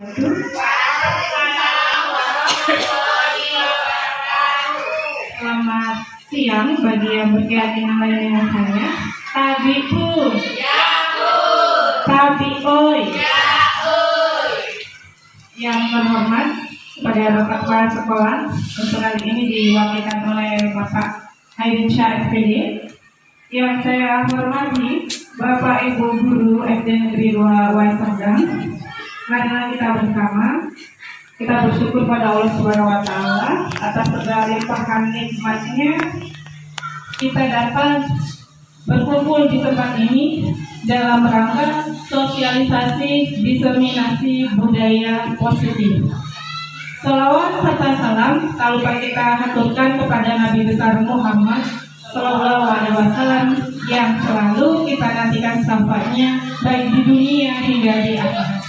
Selamat siang bagi yang berkeyakinan lain dengan saya. Tabiku, tabioi. Yang terhormat kepada Bapak Kepala Sekolah, untuk kali ini diwakilkan oleh Bapak Haidin Syah SPD. Yang saya hormati Bapak Ibu Guru SD Negeri 2 Waiserdang. Marilah kita bersama kita bersyukur pada Allah Subhanahu wa Ta'ala atas segala limpahan nikmatnya kita dapat berkumpul di tempat ini dalam rangka sosialisasi diseminasi budaya positif. Salawat serta salam tak lupa kita haturkan kepada Nabi besar Muhammad Sallallahu Alaihi Wasallam yang selalu kita nantikan syafaatnya baik di dunia hingga di akhirat.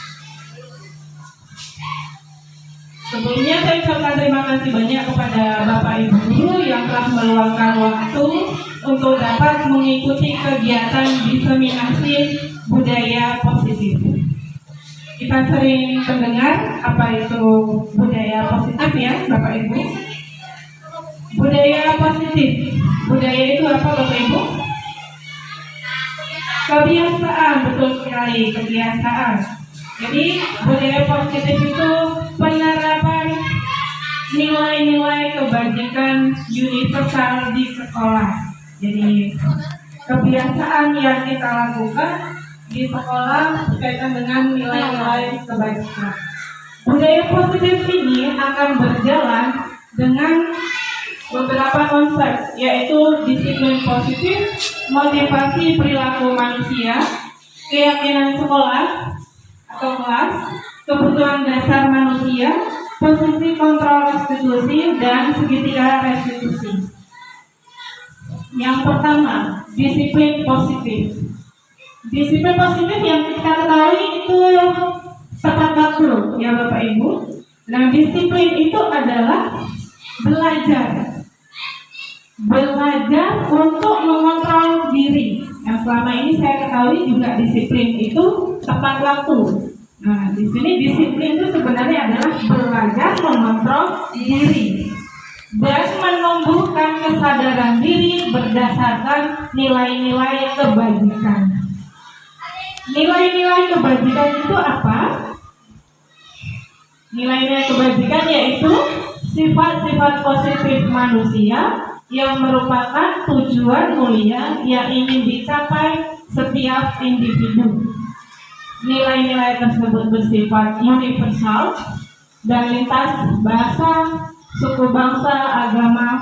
Sebelumnya saya ucapkan terima kasih banyak kepada Bapak Ibu Guru yang telah meluangkan waktu untuk dapat mengikuti kegiatan diseminasi budaya positif. Kita sering mendengar apa itu budaya positif ya Bapak Ibu. Budaya positif. Budaya itu apa Bapak Ibu? Kebiasaan, betul sekali, kebiasaan. Jadi budaya positif itu penerapan nilai-nilai kebajikan universal di sekolah. Jadi kebiasaan yang kita lakukan di sekolah berkaitan dengan nilai-nilai kebajikan. Budaya positif ini akan berjalan dengan beberapa konsep, yaitu disiplin positif, motivasi perilaku manusia, keyakinan sekolah atau kelas, kebutuhan dasar manusia, posisi kontrol restitusi, dan segitiga restitusi. Yang pertama, disiplin positif. Disiplin positif yang kita ketahui itu tepat waktu, ya Bapak Ibu. Nah, disiplin itu adalah belajar untuk mengontrol diri. Yang selama ini saya ketahui juga disiplin itu tepat waktu. Nah, di sini disiplin itu sebenarnya adalah belajar mengontrol diri dan menumbuhkan kesadaran diri berdasarkan nilai-nilai kebajikan. Nilai-nilai kebajikan itu apa? Nilai-nilai kebajikan yaitu sifat-sifat positif manusia yang merupakan tujuan mulia yang ingin dicapai setiap individu. Nilai-nilai tersebut bersifat universal dan lintas bahasa, suku bangsa, agama,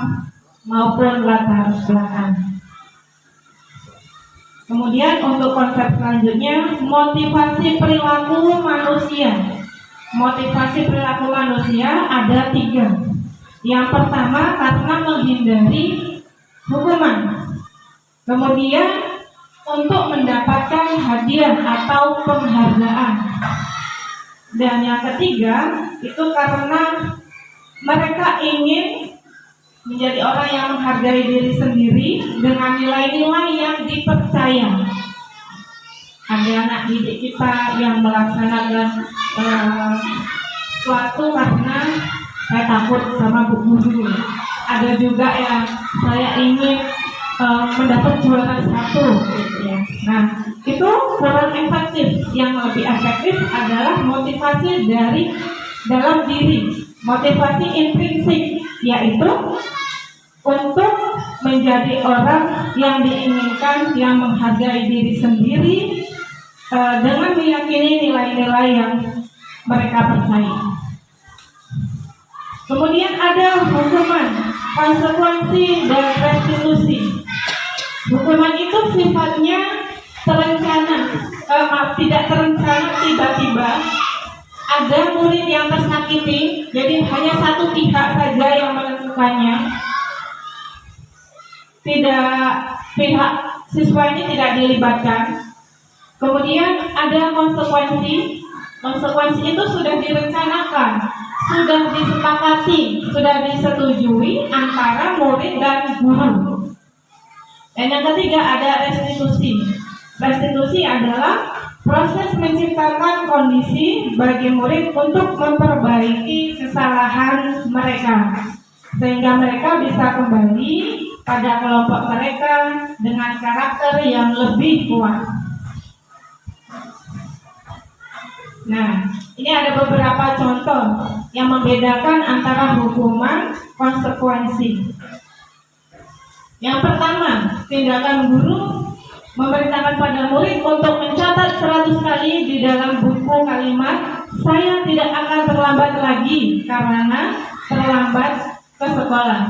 maupun latar belakang. Kemudian untuk konsep selanjutnya, motivasi perilaku manusia. Motivasi perilaku manusia ada 3. Yang pertama karena menghindari hukuman. Kemudian untuk mendapatkan hadiah atau penghargaan. Dan yang ketiga itu karena mereka ingin menjadi orang yang menghargai diri sendiri dengan nilai-nilai yang dipercaya. Ada anak didik kita yang melaksanakan suatu karena saya takut sama bu guru. Ada juga yang saya ingin mendapat juara 1 gitu ya. Nah, itu kurang efektif. Yang lebih efektif adalah motivasi dari dalam diri, motivasi intrinsik, yaitu untuk menjadi orang yang diinginkan, yang menghargai diri sendiri dengan meyakini nilai-nilai yang mereka percaya. Kemudian ada hukuman, konsekuensi, dan restitusi. Hukuman itu sifatnya terencana, tidak terencana tiba-tiba. Ada murid yang tersakiti, jadi hanya satu pihak saja yang menentukannya. Pihak siswa ini tidak dilibatkan. Kemudian ada konsekuensi. Konsekuensi itu sudah direncanakan, sudah disepakati, sudah disetujui antara murid dan guru. Dan yang ketiga ada restitusi. Restitusi adalah Proses menciptakan kondisi bagi murid untuk memperbaiki kesalahan mereka, sehingga mereka bisa kembali pada kelompok mereka dengan karakter yang lebih kuat. Nah, ini ada beberapa contoh yang membedakan antara hukuman konsekuensi. Yang pertama, tindakan guru memerintahkan pada murid untuk mencatat 100 kali di dalam buku kalimat "Saya tidak akan terlambat lagi karena terlambat ke sekolah".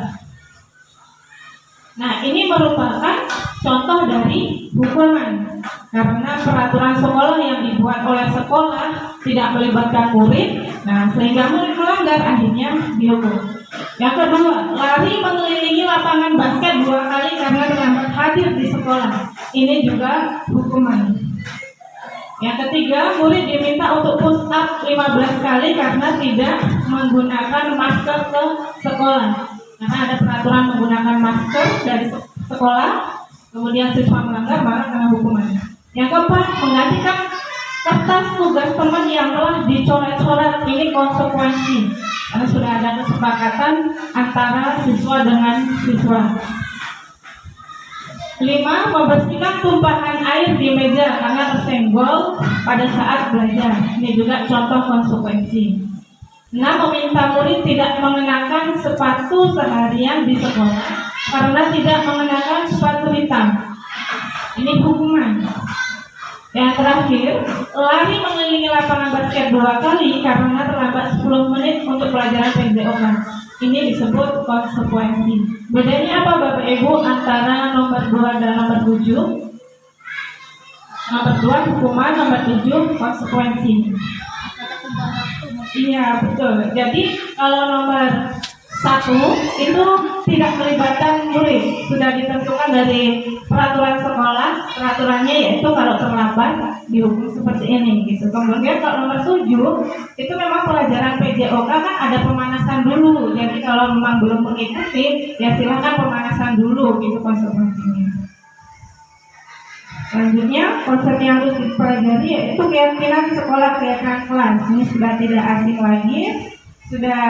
Nah, ini merupakan contoh dari hukuman, karena peraturan sekolah yang dibuat oleh sekolah tidak melibatkan murid, nah sehingga murid melanggar, akhirnya dihukum. Yang kedua, lari mengelilingi lapangan basket 2 kali karena terlambat hadir di sekolah. Ini juga hukuman. Yang ketiga, murid diminta untuk push up 15 kali karena tidak menggunakan masker ke sekolah. Karena ada peraturan menggunakan masker dari sekolah, kemudian siswa melanggar, maka kena hukuman. Yang keempat, menggantikan kertas tugas teman yang telah dicoret-coret. Ini konsekuensi, karena sudah ada kesepakatan antara siswa dengan siswa. 5. Membersihkan tumpahan air di meja karena tersenggol pada saat belajar. Ini juga contoh konsekuensi. 6. Meminta murid tidak mengenakan sepatu seharian di sekolah karena tidak mengenakan sepatu hitam. Ini hukuman. Yang terakhir, lari mengelilingi lapangan basket 2 kali karena terlambat 10 menit untuk pelajaran PJOK. Ini disebut konsekuensi. Bedanya apa Bapak Ibu antara nomor 2 dan nomor 7? Nomor 2 hukuman, nomor 7 konsekuensi. Iya, betul. Jadi kalau nomor 1 itu tidak melibatkan murid, sudah ditentukan dari peraturan sekolah. Peraturannya yaitu kalau terlambat dihukum seperti ini gitu. Kemudian kalau nomor 7 itu memang pelajaran PJOK kan ada pemanasan dulu. Jadi kalau memang belum mengikuti, ya silahkan pemanasan dulu gitu konsekuensinya. Selanjutnya, konsep yang harus dipelajari yaitu keyakinan sekolah, keyakinan kelas. Ini sudah tidak asing lagi, sudah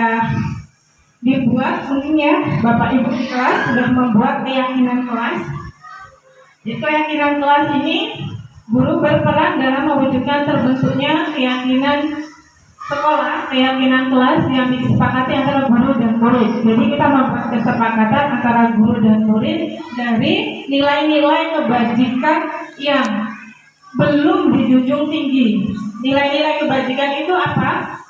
dibuat mungkin ya, Bapak Ibu di kelas sudah membuat keyakinan kelas. Jadi keyakinan kelas ini guru berperan dalam mewujudkan terbentuknya keyakinan sekolah, keyakinan kelas yang disepakati antara guru dan murid. Jadi kita membuat kesepakatan antara guru dan murid dari nilai-nilai kebajikan yang belum dijunjung tinggi. Nilai-nilai kebajikan itu apa?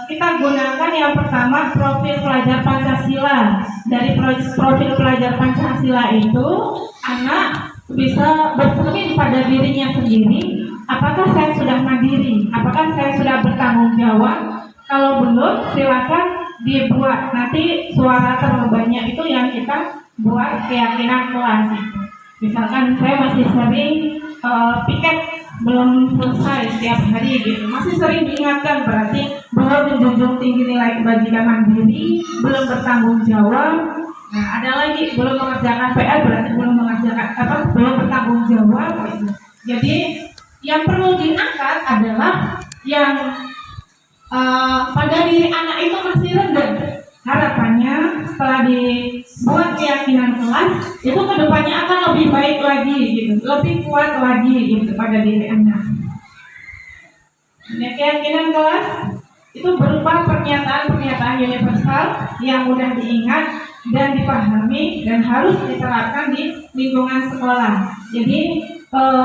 Kita gunakan yang pertama profil pelajar Pancasila. Dari profil pelajar Pancasila itu anak bisa bercermin pada dirinya sendiri. Apakah saya sudah mandiri? Apakah saya sudah bertanggung jawab? Kalau belum, silakan dibuat. Nanti suara terbanyak itu yang kita buat keyakinan kelas. Misalkan saya masih sering piket belum selesai setiap hari gitu, masih sering diingatkan, berarti belum menjunjung tinggi nilai kebajikan mandiri, belum bertanggung jawab. Nah, ada lagi belum mengerjakan PR, berarti belum bertanggung jawab gitu. Jadi yang perlu diangkat adalah yang pada diri anak itu masih rendah. Harapannya setelah dibuat keyakinan kelas itu kedepannya akan lebih baik lagi gitu, lebih kuat lagi gitu pada diri anak. Nah, keyakinan kelas itu berupa pernyataan-pernyataan universal yang mudah diingat dan dipahami dan harus diterapkan di lingkungan sekolah. Jadi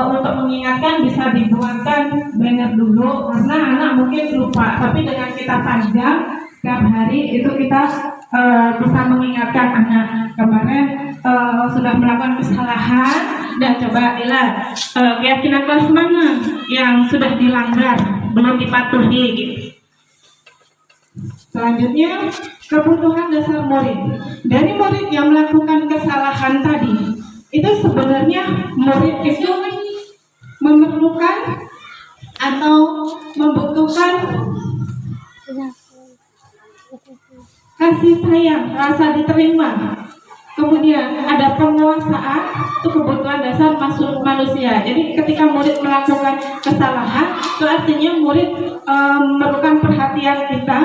untuk mengingatkan bisa dibuatkan banner dulu karena anak mungkin lupa, tapi dengan kita panjang setiap hari itu kita bisa mengingatkan anak. Kemarin sudah melakukan kesalahan dan coba lihat keyakinan kelas mana yang sudah dilanggar, belum dipatuhi gitu. Selanjutnya, kebutuhan dasar murid. Dari murid yang melakukan kesalahan tadi, itu sebenarnya murid itu memerlukan atau membutuhkan kasih sayang, rasa diterima, Kemudian ada penguasaan, itu kebutuhan dasar manusia. Jadi ketika murid melakukan kesalahan, itu artinya murid memerlukan perhatian kita,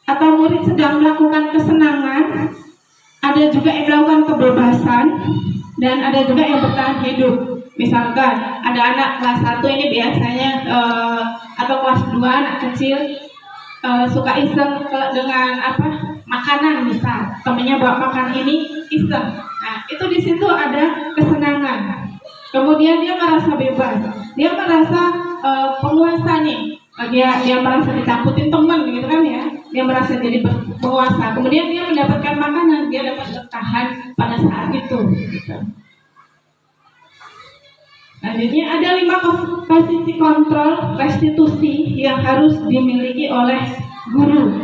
atau murid sedang melakukan kesenangan, ada juga yang melakukan kebebasan, dan ada juga yang bertahan hidup. Misalkan ada anak kelas 1 ini biasanya atau kelas 2 anak kecil suka iseng dengan makanan, misal temennya bawa makan ini iseng. Nah, itu di situ ada kesenangan. Kemudian dia merasa bebas, dia merasa penguasa nih. Dia merasa ditakutin teman gitu kan ya. Dia merasa jadi penguasa. Kemudian dia mendapatkan makanan, dia dapat bertahan pada saat itu. Gitu. Selanjutnya ada 5 posisi kontrol restitusi yang harus dimiliki oleh guru.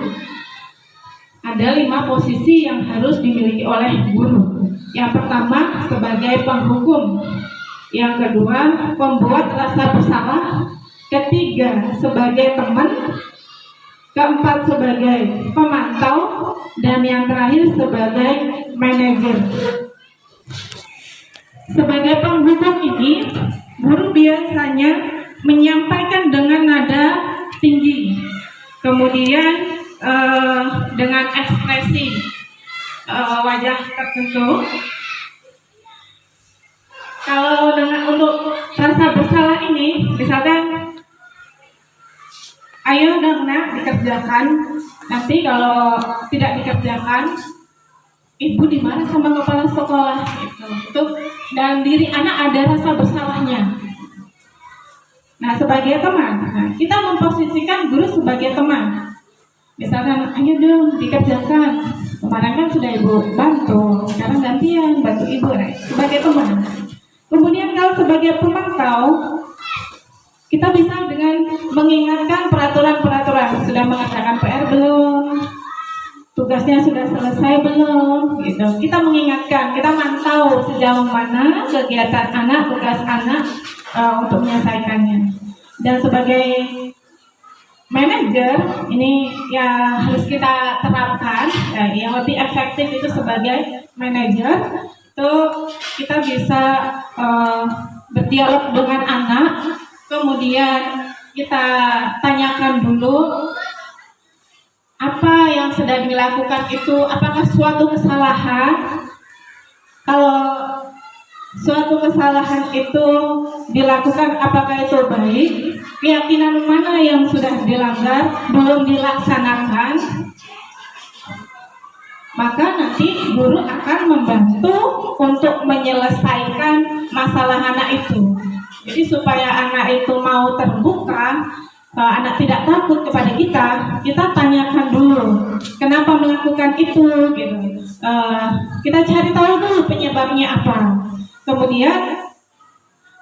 Ada 5 posisi yang harus dimiliki oleh guru. Yang pertama sebagai penghukum, yang kedua pembuat rasa bersalah, ketiga sebagai teman, keempat sebagai pemantau, dan yang terakhir sebagai manajer. Sebagai penghukum ini, guru biasanya menyampaikan dengan nada tinggi, kemudian dengan ekspresi wajah tertentu. Kalau untuk rasa bersalah ini, misalkan, ayo dong nak dikerjakan, nanti kalau tidak dikerjakan, ibu dimarah sama kepala sekolah itu dalam diri anak ada rasa bersalahnya. Nah, sebagai teman, kita memposisikan guru sebagai teman. Misalkan, ayo dong dikerjakan, kemarin kan sudah ibu bantu, sekarang gantian bantu ibu, sebagai teman. Kemudian kalau sebagai pemantau, kita bisa dengan mengingatkan peraturan-peraturan, sudah mengerjakan PR belum, tugasnya sudah selesai belum, gitu. Kita mengingatkan, kita mantau sejauh mana kegiatan anak, tugas anak untuk menyelesaikannya. Dan sebagai manajer, ini yang harus kita terapkan, yang lebih efektif itu sebagai manajer, itu kita bisa berdialog dengan anak, kemudian kita tanyakan dulu apa yang sedang dilakukan itu, apakah suatu kesalahan. Kalau suatu kesalahan itu dilakukan, apakah itu baik, keyakinan mana yang sudah dilanggar, belum dilaksanakan, maka nanti guru akan membantu untuk menyelesaikan masalah anak itu. Jadi supaya anak itu mau terbuka, anak tidak takut kepada kita tanyakan dulu kenapa melakukan itu, gitu. Kita cari tahu dulu penyebabnya apa. Kemudian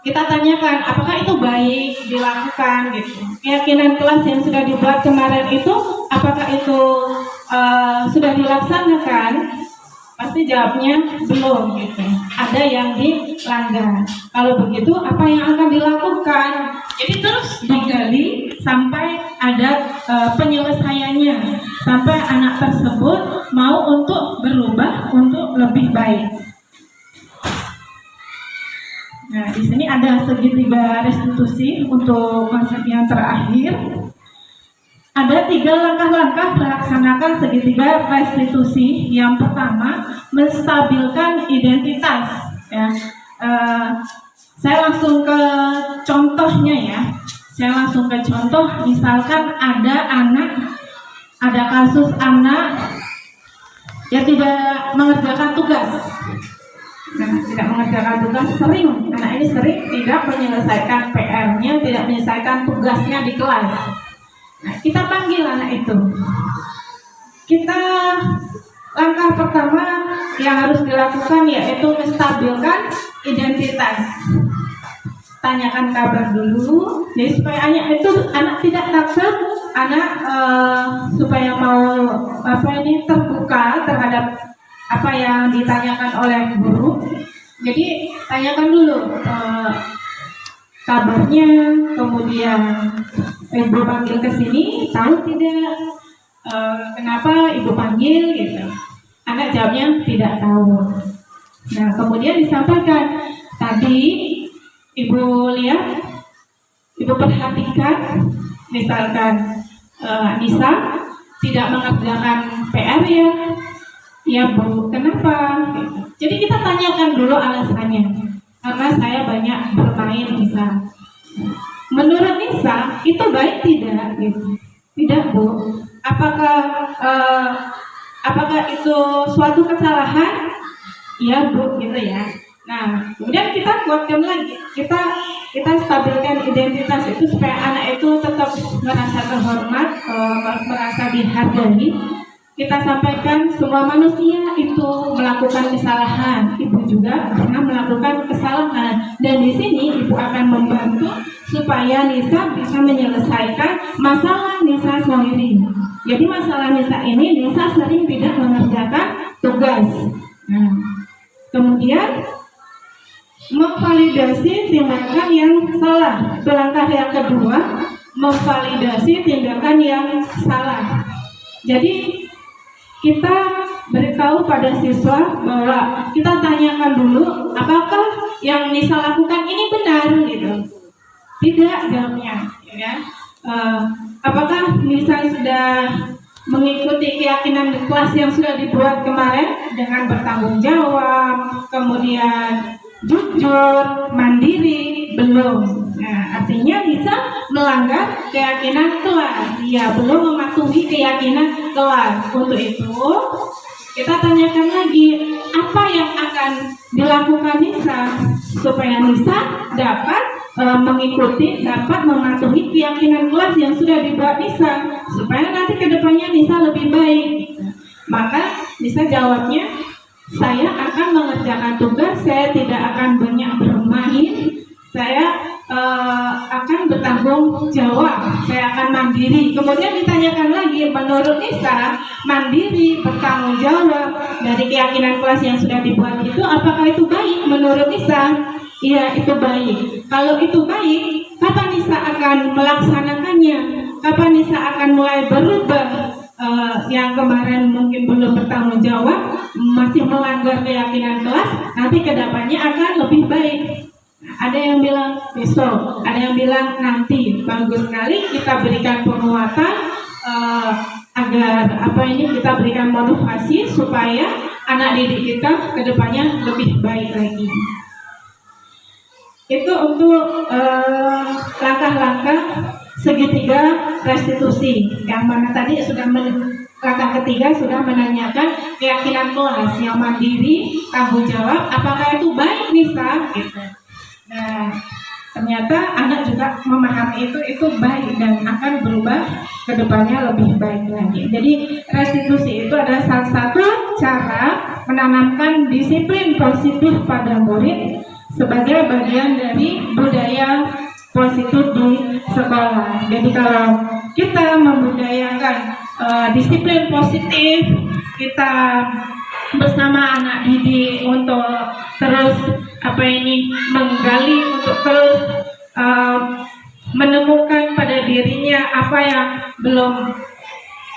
kita tanyakan apakah itu baik dilakukan, gitu. Keyakinan kelas yang sudah dibuat kemarin itu, apakah itu sudah dilaksanakan? Pasti jawabnya belum, gitu. Ada yang dilanggar. Kalau begitu, apa yang akan dilakukan? Jadi terus digali sampai ada penyelesaiannya, sampai anak tersebut mau untuk berubah untuk lebih baik. Nah, di sini ada segitiga restitusi untuk konsep yang terakhir. Ada 3 langkah-langkah melaksanakan segitiga restitusi. Yang pertama, menstabilkan identitas. Ya, saya langsung ke contohnya ya. Misalkan ada kasus anak yang tidak mengerjakan tugas. Tidak mengerjakan tugas, anak ini sering tidak menyelesaikan PR-nya, tidak menyelesaikan tugasnya di kelas. Nah, kita panggil anak itu. Langkah pertama yang harus dilakukan yaitu menstabilkan identitas. Tanyakan kabar dulu, jadi supaya anak tidak takut, supaya mau terbuka terhadap apa yang ditanyakan oleh guru. Jadi tanyakan dulu kabarnya, kemudian ibu panggil ke sini, tahu tidak kenapa ibu panggil, gitu. Anak jawabnya tidak tahu. Nah, kemudian disampaikan, tadi Ibu lihat, Ibu perhatikan, misalkan Nisa tidak mengerjakan PR ya. Ya Bu, kenapa? Jadi kita tanyakan dulu alasannya. Karena saya banyak bermain Nisa. Menurut Nisa itu baik tidak? Gitu. Tidak Bu. Apakah itu suatu kesalahan? Iya Bu, gitu ya. Nah, kemudian kita kuatkan lagi. Kita stabilkan identitas itu supaya anak itu tetap merasa terhormat, merasa dihargai. Kita sampaikan semua manusia itu melakukan kesalahan. Ibu juga pernah melakukan kesalahan. Dan di sini Ibu akan membantu supaya Nisa bisa menyelesaikan masalah Nisa sendiri. Jadi masalah Nisa ini, Nisa sering tidak mengerjakan tugas. Nah, kemudian memvalidasi tindakan yang salah. Itu langkah yang kedua, memvalidasi tindakan yang salah. Jadi kita beritahu pada siswa bahwa kita tanyakan dulu apakah yang Nisa lakukan ini benar gitu. Tidak jawabnya, ya. Apakah Nisa sudah mengikuti keyakinan kelas yang sudah dibuat kemarin dengan bertanggung jawab, kemudian jujur, mandiri? Belum. Nah, artinya Nisa melanggar keyakinan kelas. Ya, belum mematuhi keyakinan kelas. Untuk itu, kita tanyakan lagi, apa yang akan dilakukan Nisa supaya Nisa dapat mengikuti, dapat mematuhi keyakinan kelas yang sudah dibuat Nisa, supaya nanti kedepannya Nisa lebih baik. Maka Nisa jawabnya, saya akan mengerjakan tugas, saya tidak akan banyak bermain, saya akan bertanggung jawab, saya akan mandiri. Kemudian ditanyakan lagi, menurut Nisa, mandiri, bertanggung jawab dari keyakinan kelas yang sudah dibuat itu, apakah itu baik menurut Nisa? Iya, itu baik. Kalau itu baik, kapan Nisa akan melaksanakannya? Kapan Nisa akan mulai berubah? Yang kemarin mungkin belum bertanggung jawab, masih melanggar keyakinan kelas, nanti kedepannya akan lebih baik. Ada yang bilang besok, ada yang bilang nanti. Bagus sekali kita berikan penguatan agar kita berikan motivasi supaya anak didik kita kedepannya lebih baik lagi. Itu untuk langkah-langkah segitiga restitusi. Yang mana tadi langkah ketiga sudah menanyakan keyakinan kelas yang mandiri, tanggung jawab, apakah itu baik Nisa? Gitu. Nah, ternyata anak juga memahami itu baik dan akan berubah kedepannya lebih baik lagi. Jadi restitusi itu adalah salah satu cara menanamkan disiplin positif pada murid sebagai bagian dari budaya positif di sekolah. Jadi kalau kita membudayakan disiplin positif, kita bersama anak didik untuk terus menggali, untuk terus menemukan pada dirinya apa yang belum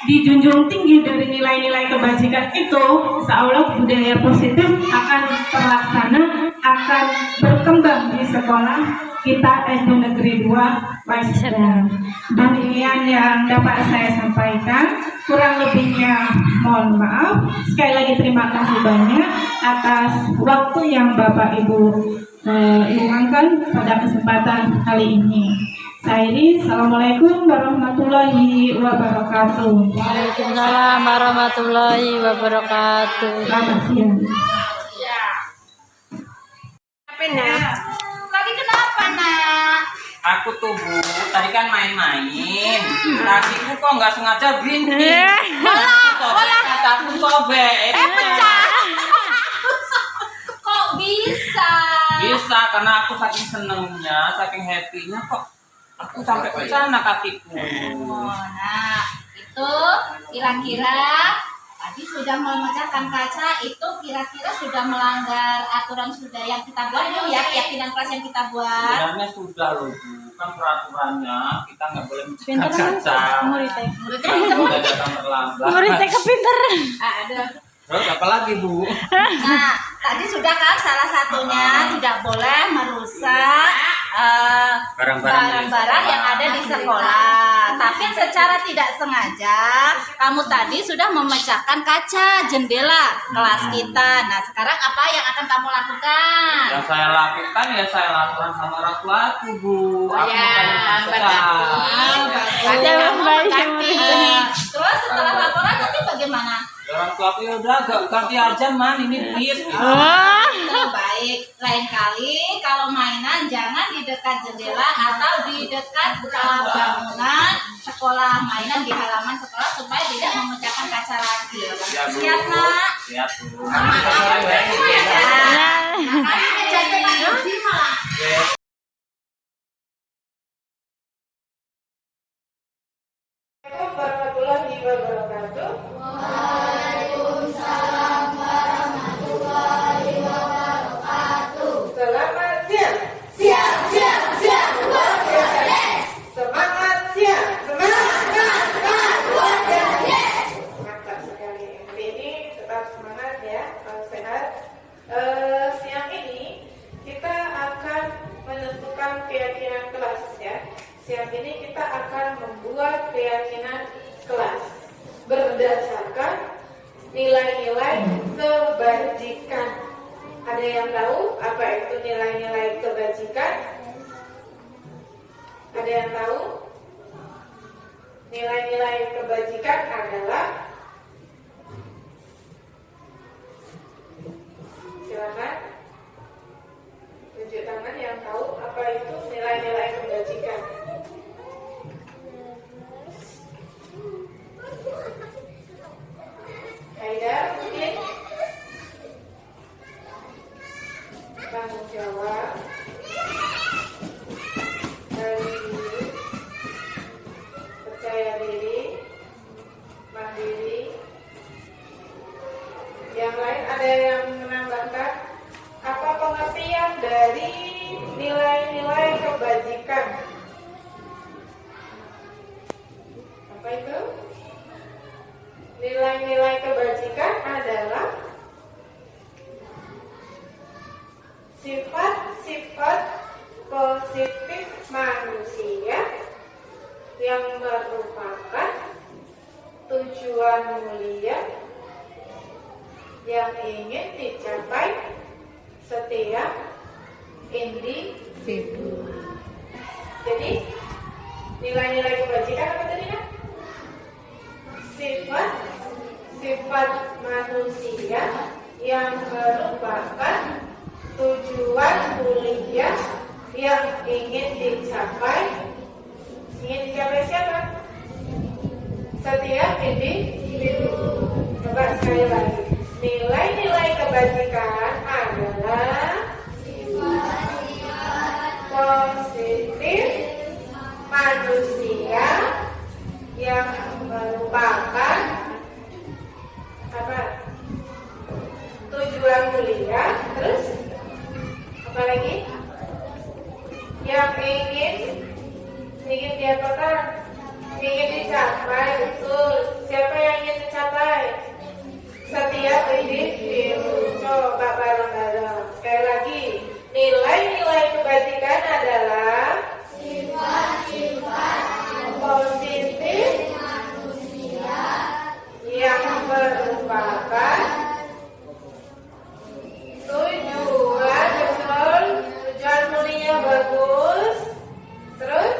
dijunjung tinggi dari nilai-nilai kebajikan itu, insya Allah budaya positif akan terlaksana, akan berkembang di sekolah kita SD Negeri 2 Waisera. Demikian yang dapat saya sampaikan, kurang lebihnya mohon maaf. Sekali lagi terima kasih banyak atas waktu yang Bapak Ibu luangkan pada kesempatan kali ini. Assalamualaikum warahmatullahi wabarakatuh. Waalaikumsalam warahmatullahi wabarakatuh. Selamat siang. Apa nak? Lagi kenapa nak? Aku tuh Bu, tadi kan main-main. Kakiku kok nggak sengaja bintik. Kataku sobek. Pecah. Kok bisa? Bisa karena aku saking senengnya, saking happynya kok aku sampai pecah kakiku. Oh, nah, itu kira-kira tadi sudah memecahkan kaca, itu kira-kira sudah melanggar aturan sudah yang kita buat itu ya, keyakinan kelas yang kita buat. Sebenarnya sudah loh Bu, kan peraturannya kita nggak boleh memecahkan kaca. Muridnya Sudah datang terlambat. Muridnya kepinter. ada Terus apa lagi, Bu? Nah, tadi sudah kan salah satunya tidak boleh merusak barang-barang yang ada di sekolah. Tapi secara tidak sengaja kamu tadi sudah memecahkan kaca jendela kelas kita. Nah, sekarang apa yang akan kamu lakukan? Yang saya lakukan ya saya laporan sama orang tuaku, Bu. Aku Ya, bukan berarti Jangan kamu baik mengganti. sama Terus setelah laporan nanti bagaimana? orang tuaku ya udah ganti aja man ini duit. Wah. Baik, lain kali kalau mainan jangan di dekat jendela atau di dekat bangunan sekolah, mainan di halaman sekolah supaya tidak memecahkan kaca lagi. Ya, Bu. Siap, Nak? Siap, Bu. Ya. Makasih, Jatuh, Pak Yudi, malah. Assalamualaikum warahmatullahi wabarakatuh. Selamat siang. Siap, siap, siap. Luar biasa. Semangat siang. Semangat luar biasa. Mantap sekali. Hari ini tetap semangat ya, sehat. Siang ini kita akan menentukan keyakinan kelas ya. Siang ini kita akan membuat keyakinan kelas berdasarkan nilai-nilai kebajikan. Ada yang tahu apa itu nilai-nilai kebajikan? Ada yang tahu? Nilai-nilai kebajikan adalah, silakan tunjuk tangan yang tahu apa itu nilai-nilai kebajikan. Haidar mungkin tanggung jawab dari percaya diri, mandiri. Yang lain ada yang menambahkan apa pengertian dari nilai-nilai kebajikan? Apa itu? Nilai-nilai kebajikan adalah sifat-sifat positif manusia yang merupakan tujuan mulia yang ingin dicapai setiap individu. Jadi nilai-nilai kebajikan apa tadi kan? Sifat manusia yang merupakan tujuan mulia yang ingin dicapai. Ingin dicapai siapa? Setiap individu. Coba sekali lagi. Nilai-nilai kebajikan adalah positif manusia yang merupakan apa? Tujuan mulia. Terus apa lagi? Yang ingin diapakan? Ingin dicapai. Betul. Siapa yang ingin dicapai? Setiap individu. Coba bareng-bareng. Sekali lagi, nilai-nilai kebajikan adalah sifat-sifat positif manusia yang merupakan tujuan, betul, tujuan mulia bagus. Terus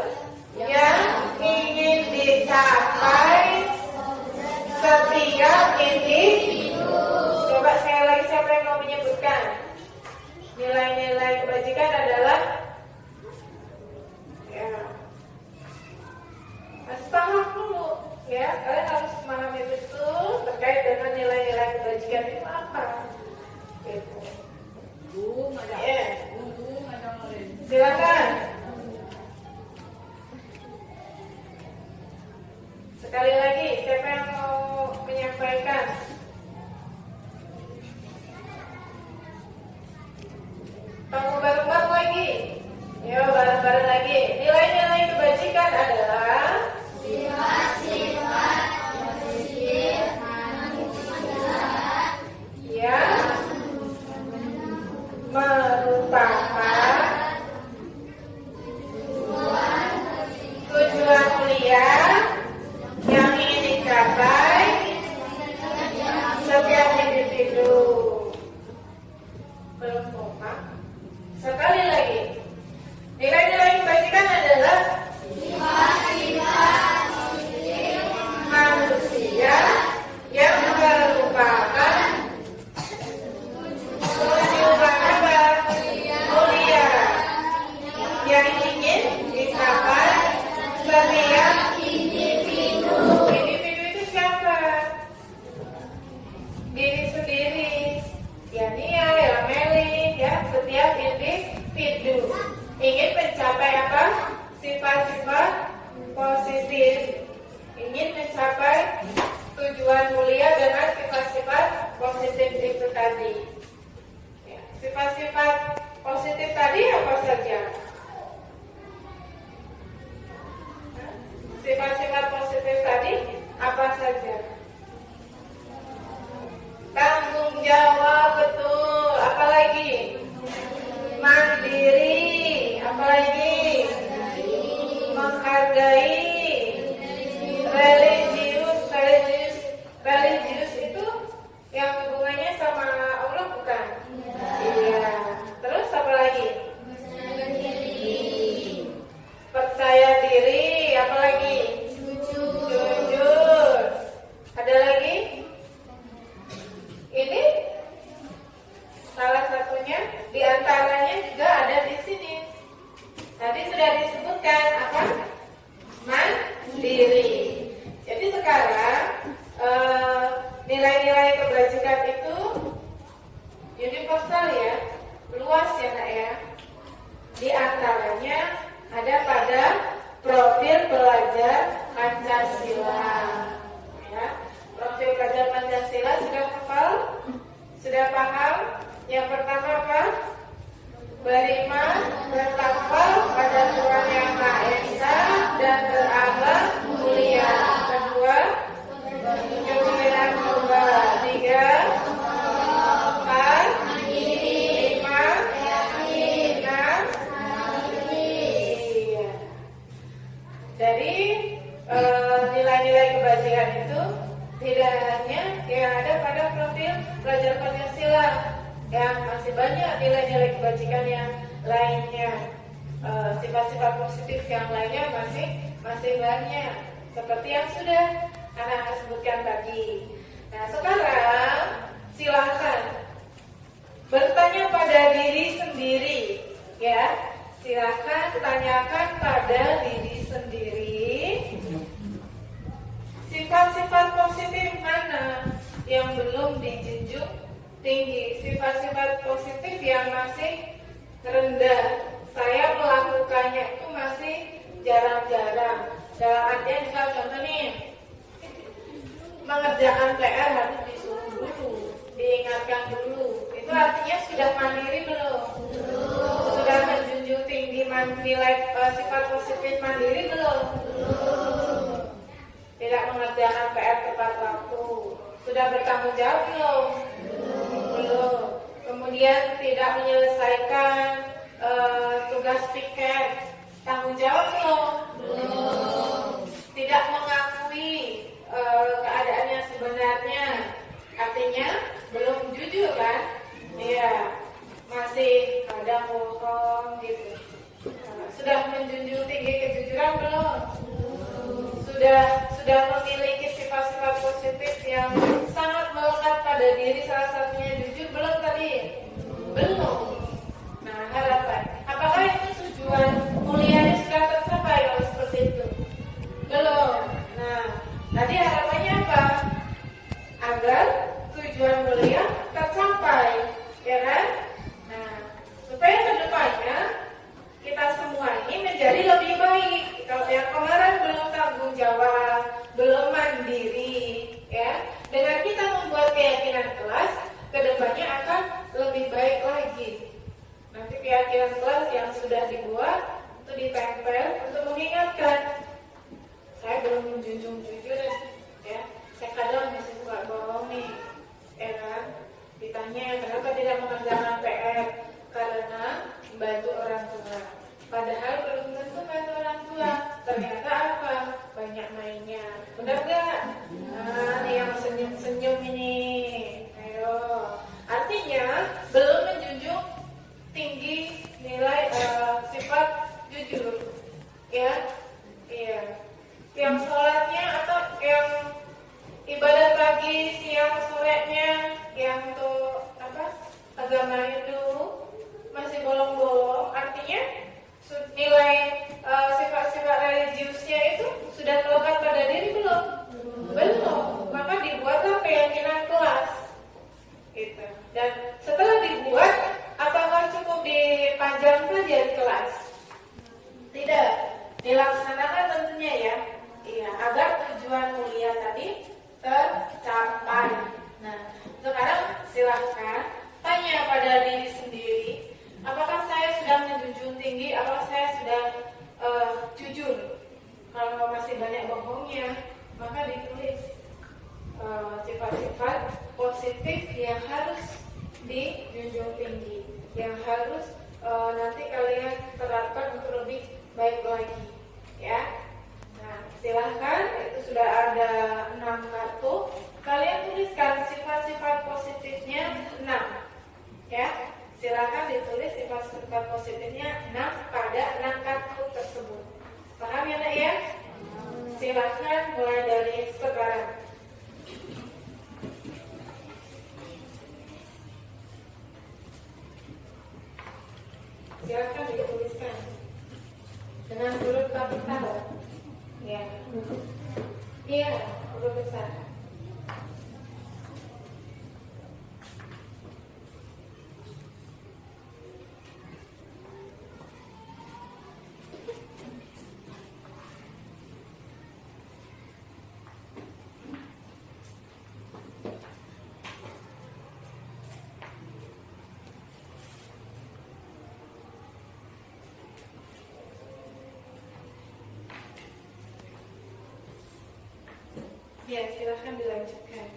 yang ingin dicapai setiap individu. Coba sekali lagi, siapa yang mau menyebutkan? Nilai-nilai kebajikan adalah ya, harus paham dulu ya. Kalian harus memahami betul terkait dengan nilai-nilai kebajikan itu apa. Gitu. Ya. Silakan. Sekali lagi, siapa yang mau menyampaikan? Tunggu bareng-bareng lagi. setiap individu. Ingin mencapai apa? Sifat-sifat positif. Ingin mencapai tujuan mulia dengan sifat-sifat positif itu tadi. Ya, sifat-sifat positif tadi apa saja? Sifat-sifat positif tadi apa saja? Tanggung jawab, betul. Apalagi? Mandiri. Apalagi? Menghargai. Religius itu yang hubungannya sama Allah bukan? Iya. Terus apa lagi? Percaya diri. Apa lagi? Jujur. Ada lagi? Ini salah satunya, di antaranya juga ada di sini. Tadi sudah disebutkan apa? Mandiri. Jadi sekarang nilai-nilai kebajikan itu universal ya, luas ya nak ya. Di antaranya ada pada profil pelajar Pancasila. Ya, profil pelajar Pancasila sudah hafal? Sudah paham? Yang pertama apa? Beriman, bertakwa pada Tuhan Yang Maha Esa dan berakhlak mulia. Kedua, gembira coba. Tiga, empat, lima, enam. Iya. Jadi nilai-nilai kebajikan itu tidak hanya yang ada pada profil pelajar Pancasila, yang masih banyak nilai-nilai kebajikan yang lainnya, sifat-sifat positif yang lainnya masih banyak, seperti yang sudah anak sebutkan tadi. Nah sekarang silakan bertanya pada diri sendiri, ya. Silakan tanyakan pada diri sendiri, sifat-sifat positif mana yang belum dijunjung tinggi, sifat-sifat positif yang masih rendah. Saya melakukannya itu masih jarang-jarang. Dalam artian misal contoh nih, mengerjakan PR harus disuruh dulu, diingatkan dulu. Itu artinya sudah mandiri belum? Sudah menjunjung tinggi nilai sifat positif mandiri belum? Tidak mengerjakan PR tepat waktu. Sudah bertanggung jawab belum? Belum. Kemudian tidak menyelesaikan tugas piket, tanggung jawab belum? Belum. Tidak mengakui keadaan yang sebenarnya, artinya belum jujur kan? Iya, masih ada bohong gitu. Sudah menjunjung tinggi kejujuran belum? Sudah memiliki sifat-sifat positif yang sangat melekat pada diri, salah satunya jujur belum tadi? Belum. Nah, harapan, apakah itu tujuan mulianya sudah tercapai kalau seperti itu? Belum. Nah, tadi harapannya apa? Agar tujuan mulia tercapai, ya kan? Nah, supaya kedepannya kita semua ini menjadi lebih baik. Kalau yang kemarin belum tanggung jawab, belum mandiri, ya, dengan kita membuat keyakinan kelas, kedepannya akan lebih baik lagi. Nanti keyakinan kelas yang sudah dibuat itu ditempel untuk mengingatkan. Saya belum menjunjung jujur, ya. Saya kadang masih suka bohong nih, ya kan? Ditanya kenapa tidak mengerjakan PR, karena membantu orang tua. Padahal belum tentu bantu orang tua. Ternyata apa? Banyak mainnya. Benar gak? Nah, nih yang senyum-senyum ini. Ayo. Artinya belum menjunjung tinggi nilai sifat jujur. Ya? Iya. Yang sholatnya atau yang ibadah pagi, siang, sorenya, yang tuh apa? Agama Hindu masih bolong-bolong. Artinya nilai sifat-sifat religiusnya itu sudah melekat pada diri belum? Belum. Maka dibuatlah keyakinan kelas. Gitu. Dan setelah dibuat, apakah cukup jam saja di kelas. Tidak, dilaksanakan tentunya ya. Iya, agar tujuan mulia tadi tercapai. Nah, sekarang silahkan tanya pada diri sendiri, apakah saya sudah menjunjung tinggi, apakah saya sudah jujur. Kalau masih banyak bohongnya, maka ditulis sifat-sifat positif yang harus dijunjung tinggi, yang harus nanti kalian terapkan untuk lebih baik lagi, ya. Nah, silahkan, itu sudah ada 6 kartu. Kalian tuliskan sifat-sifat positifnya 6, ya. Silahkan ditulis sifat-sifat positifnya 6 pada 6 kartu tersebut. Paham ya, Nak ya? Silahkan mulai dari sekarang. Silahkan dituliskan dengan huruf kapital, ya. Iya, huruf besar. Ya, silahkan dilanjutkan.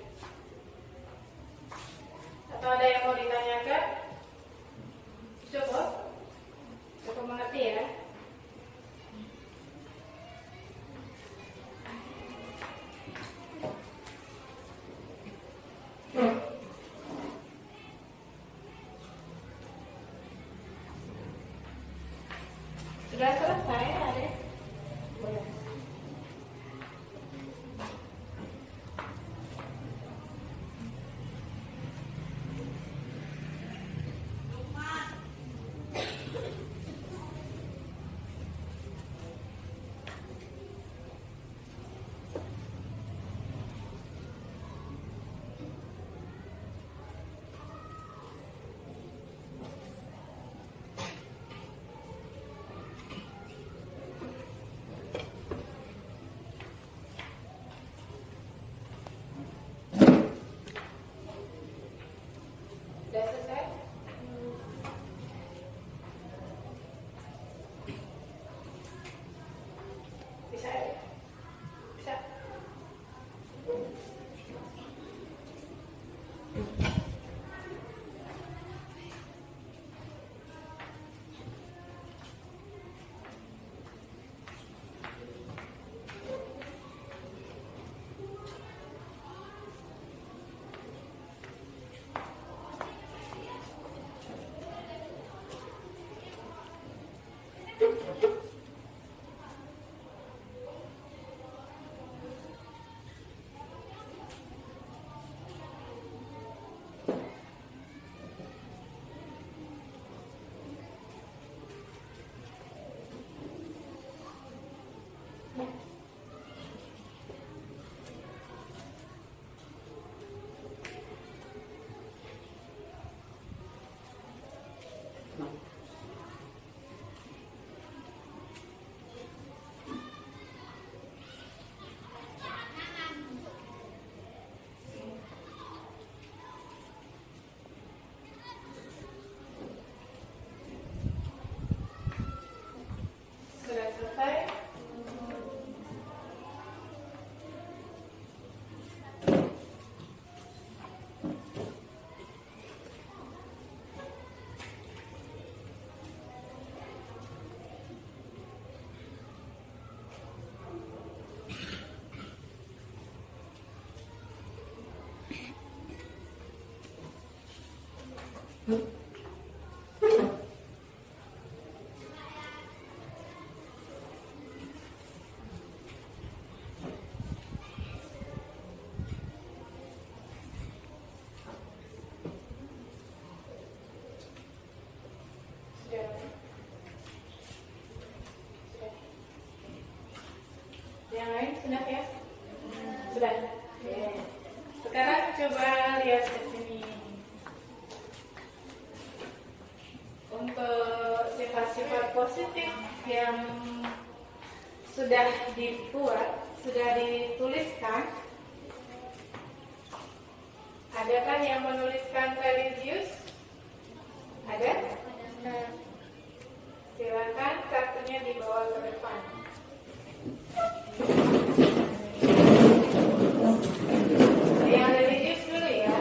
Atau ada yang mau ditanyakan? Coba mengerti ya. Sudah selesai, Adek? Boleh. Sudah selesai? Bisa ya? Bisa? Sudah selesai? Yang lain sudah ya? Sudah. Ya. Sekarang coba lihat ke sini. Untuk sifat-sifat positif yang sudah dibuat, sudah dituliskan. Ada kan yang menuliskan religius? Ada? Silakan kartunya dibawa ke depan. Yang religius dulu ya.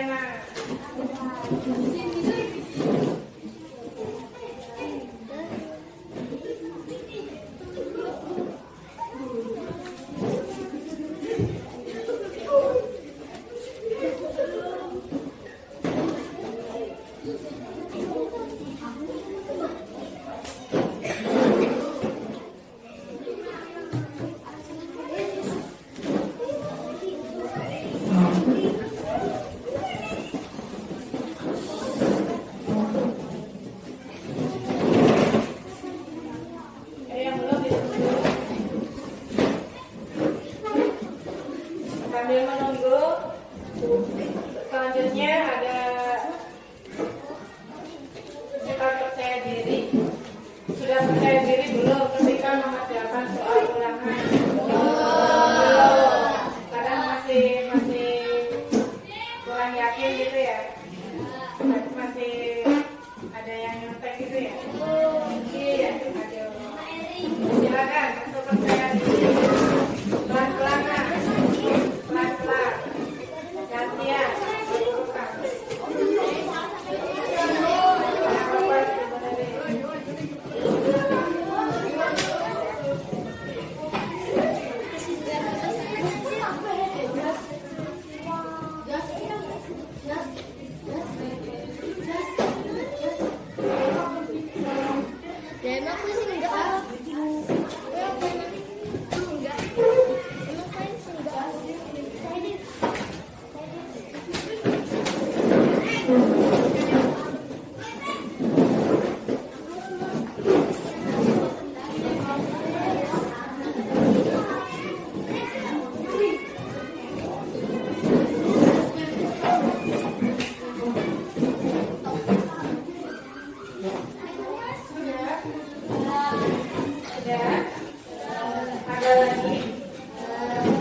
Diana. Yang belum ditunggu. Sambil menunggu, selanjutnya ada kita percaya diri. Sudah percaya diri belum ketika mengerjakan soal ulangan? Belum. Kadang masih kurang yakin gitu ya. Masih ada yang nyontek gitu ya. Iya, ada. Silakan untuk percaya diri. Pelan-pelan, pelan-pelan. Gantian.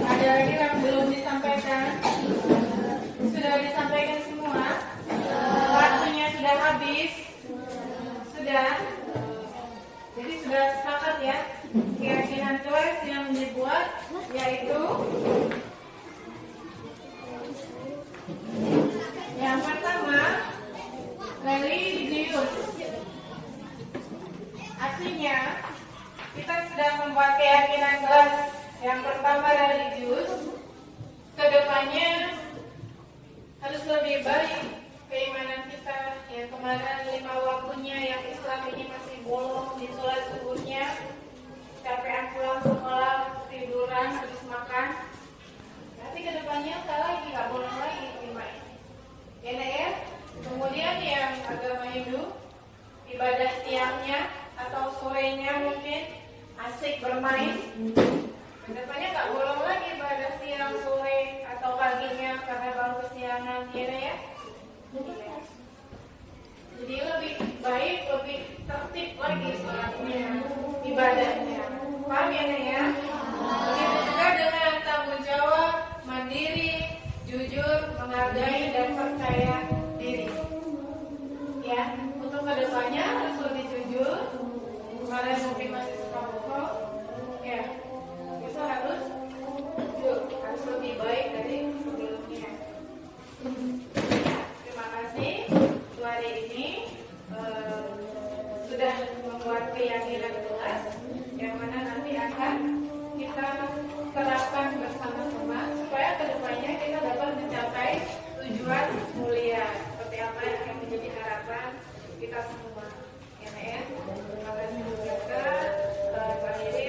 Ada lagi yang belum disampaikan. Sudah disampaikan semua. Waktunya sudah habis. Sudah. Jadi sudah sepakat ya. Keyakinan kelas yang dibuat yaitu yang pertama, religius. Artinya kita sudah membuat keyakinan kelas yang pertama religius. Kedepannya harus lebih baik keimanan kita. Yang kemarin 5 waktunya yang Islam ini masih bolong di sholat subuhnya, capean pulang sekolah, tiduran, habis makan. Nanti kedepannya salah lagi, nggak bolong lagi iman. Ya. Kemudian yang agama Hindu, ibadah siangnya atau sorenya mungkin asik bermain. Kedepannya nggak bolong lagi ibadah siang, sore atau paginya karena baru kesiangan, ya. Jadi lebih baik, lebih tertib lagi sholatnya, ibadahnya. Paham ya? Begitu juga dengan tanggung jawab, mandiri, jujur, menghargai dan percaya diri. Ya, untuk kedepannya harus lebih jujur. Kemarin mungkin masih suka bohong, ya. Itu harus jujur, harus lebih baik dari sebelumnya. Terima kasih. Hari ini sudah membuat keyakinan jelas yang mana nanti akan kita terapkan bersama-sama supaya kedepannya kita dapat mencapai tujuan mulia seperti apa yang menjadi harapan kita semua. Ya. Terima kasih juga.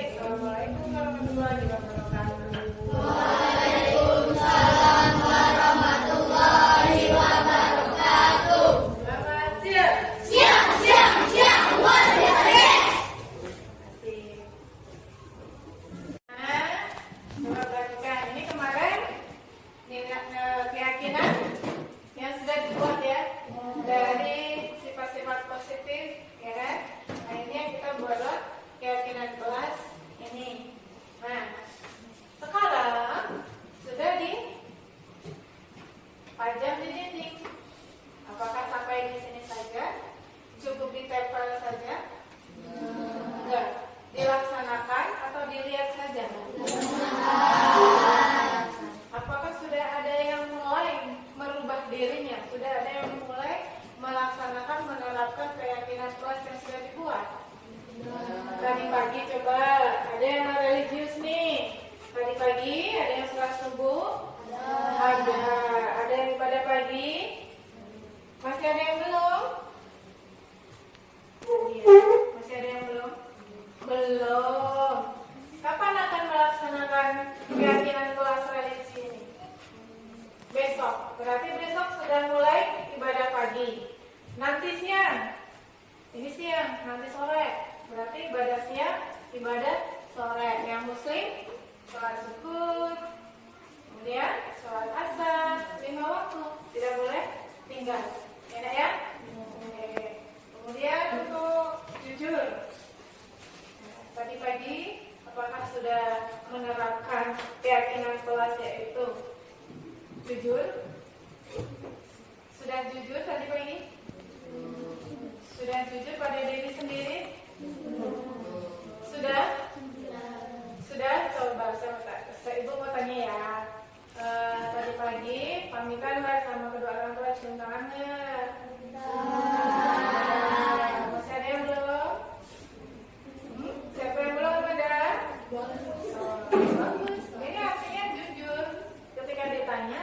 Assalamualaikum warahmatullahi wabarakatuh. Waalaikumsalam warahmatullahi wabarakatuh. Selamat siang. Siang, luar biasa. Coba perhatikan, ini kemarin keyakinan yang sudah dibuat ya dari sifat-sifat positif, ya kan? Nah ini yang kita buat keyakinan kelas ini. Nah sekarang sudah dipajang di dinding. Apakah sampai di sini saja? Cukup ditempel saja? Enggak. Dilaksanakan atau dilihat saja? Apakah sudah ada yang mulai merubah diri? dirinya. Sudah ada yang mulai melaksanakan, menerapkan keyakinan kelas yang sudah dibuat. Tadi pagi coba ada yang religius nih. Tadi pagi ada yang sholat subuh. Ada yang pada pagi. Masih ada yang belum? Iya. Masih ada yang belum? Belum. Kapan akan melaksanakan keyakinan kelas religi ini? Besok. Berarti besok sudah mulai ibadah pagi. Nanti siang. Ini siang, nanti sore. Berarti ibadah siang, ibadah sore. Yang muslim sholat zuhur, kemudian sholat asar, 5 waktu. Tidak boleh tinggal. Enak ya? Oke. Kemudian untuk jujur. Tadi pagi apakah sudah menerapkan keyakinan kelas yaitu jujur? Sudah jujur tadi pagi? Sudah jujur pada diri sendiri? Sudah? Sudah? Coba Ibu mau tanya ya. Tadi pagi pamitanlah sama kedua orang tua, cium tangannya. Masih ada yang belum? Siapa yang belum ada? Bagus. Ini artinya jujur. Ketika ditanya,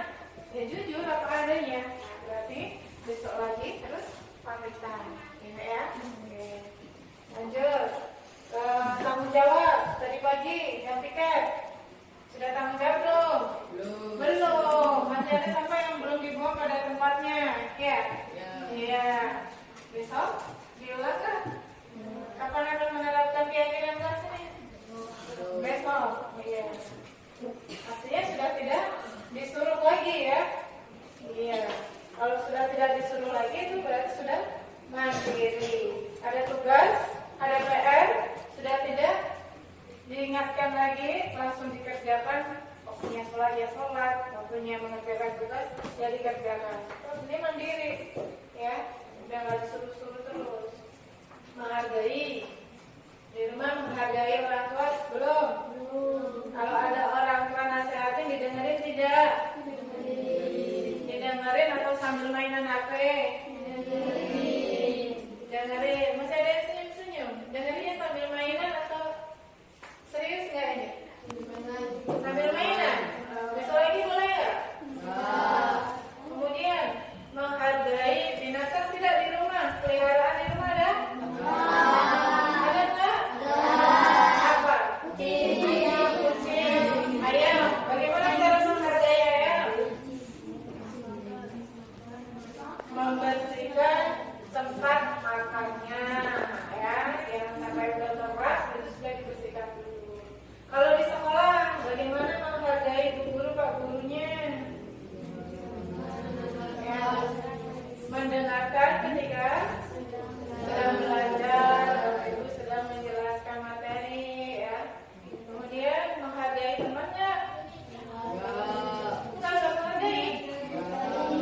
ya jujur apa adanya. Nah, berarti besok lagi terus pamitan. Ini ya. Oke. Lanjut. Tanggung jawab. Tadi pagi yang piket. Sudah tanggung jawab belum? Belum. Masih ada sampai yang belum dibawa pada tempatnya. Ya. Iya. Besok diulang kan? Kapan akan menerapkan keyakinan kelas ini? Besok. Iya. Artinya sudah tidak disuruh lagi ya? Iya. Kalau sudah tidak disuruh lagi itu berarti sudah mandiri. Ada tugas, ada PR, sudah tidak diingatkan lagi, langsung dikerjakan. Waktunya sholat ya sholat, waktunya mengerjakan tugas ya dikerjakan. Terus ini mandiri, ya, udah nggak disuruh-suruh terus. Menghargai, di rumah menghargai orang tua belum? Kalau ada orang tua nasihatin didengerin tidak? Didengerin atau sambil mainan HP? Dengerin. Masih ada yang senyum-senyum? Dengerinnya sambil mainan atau serius nggak ini? Sambil mainan. Besok lagi boleh ya? Kemudian menghargai binatang tidak di rumah. Peliharaan di rumah ada? Ada nggak? Apa? Kucing, ayam. Bagaimana cara menghargai ayam? Membersihkan tempat makannya, ya. Yang sampai tempat itu sudah dibersihkan dulu. Kalau di sekolah, bagaimana menghargai ibu guru, pak gurunya? Ya, mendengarkan ketika sedang belajar, bapak ibu sedang menjelaskan materi, ya. Kemudian menghargai temannya. Enggak menghargai.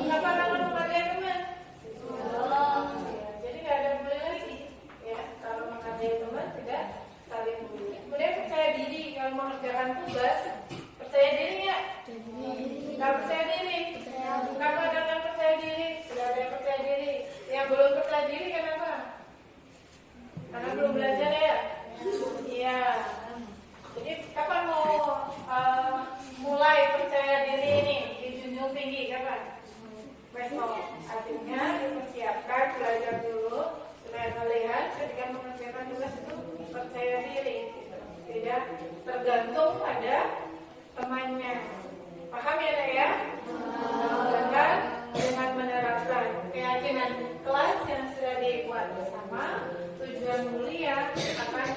Kapan akan menghargai teman? Jadi nggak ada boleh lagi, ya. Kalau menghargai teman tidak saling bully. Kemudian percaya diri kalau mengerjakan tugas. Percaya diri nggak? Nggak percaya diri. Kenapa ada yang percaya diri? Sudah ada yang percaya diri. Yang belum percaya diri kenapa? Karena belum belajar ya. Iya. Jadi kapan mau mulai percaya diri ini dijunjung tinggi kapan? Besok. Artinya dipersiapkan, belajar dulu supaya kalian ketika mengerjakan tugas itu percaya diri, gitu. Tidak tergantung pada temannya. Paham ya Nek ya? Mudah-mudahan dengan menerapkan keyakinan kelas yang sudah dibuat bersama, tujuan mulia akan